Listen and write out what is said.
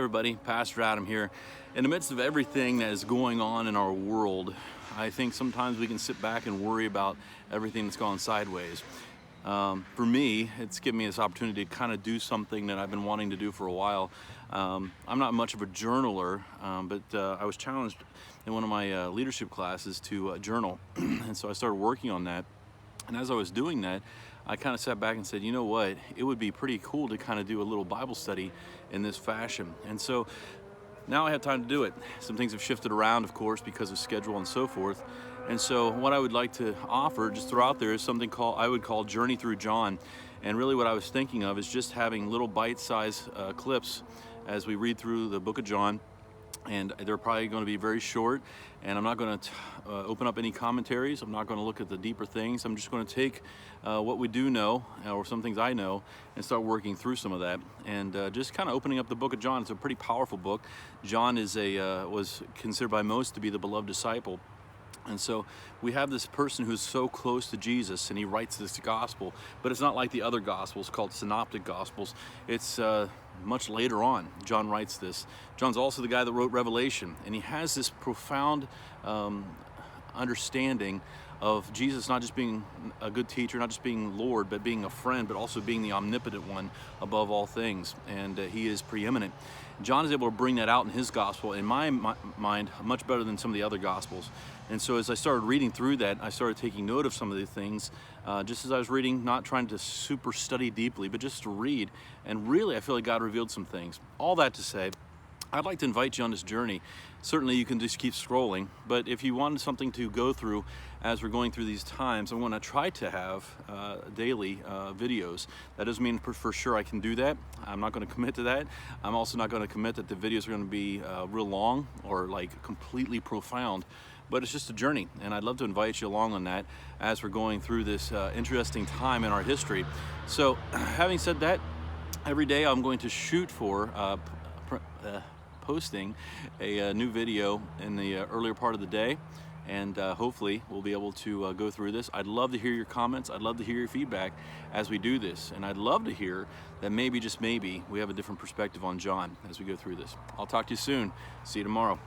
everybody, Pastor Adam here. In the midst of everything that is going on in our world, I think sometimes we can sit back and worry about everything that's gone sideways. For me, it's given me this opportunity to kind of do something that I've been wanting to do for a while. I'm not much of a journaler, but I was challenged in one of my leadership classes to journal, and so I started working on that. And as I was doing that, I kind of sat back and said, you know what, it would be pretty cool to kind of do a little Bible study in this fashion. And so now I have time to do it. Some things have shifted around, of course, because of schedule and so forth. And so what I would like to offer, just throw out there, is something I would call Journey Through John. And really what I was thinking of is just having little bite-sized clips as we read through the book of John. And they're probably going to be very short, and I'm not going to open up any commentaries. I'm not going to look at the deeper things. I'm just going to take what we do know, or some things I know, and start working through some of that, and just kind of opening up the book of John. It's a pretty powerful book. John was considered by most to be the beloved disciple. And so we have this person who's so close to Jesus, and he writes this gospel, but it's not like the other gospels called synoptic gospels. It's much later on John writes this. John's also the guy that wrote Revelation, and he has this profound understanding of Jesus not just being a good teacher, not just being Lord, but being a friend, but also being the omnipotent one above all things, and he is preeminent. John is able to bring that out in his gospel, in my mind, much better than some of the other gospels. And so as I started reading through that, I started taking note of some of the things, just as I was reading, not trying to super study deeply, but just to read. And really, I feel like God revealed some things. All that to say, I'd like to invite you on this journey. Certainly you can just keep scrolling, but if you wanted something to go through as we're going through these times, I'm going to try to have daily videos. That doesn't mean for sure I can do that. I'm not going to commit to that. I'm also not going to commit that the videos are going to be real long or like completely profound, but it's just a journey, and I'd love to invite you along on that as we're going through this interesting time in our history. So having said that, every day I'm going to shoot for posting a new video in the earlier part of the day, and hopefully we'll be able to go through this. I'd love to hear your comments. I'd love to hear your feedback as we do this, and I'd love to hear that maybe, just maybe, we have a different perspective on John as we go through this. I'll talk to you soon. See you tomorrow.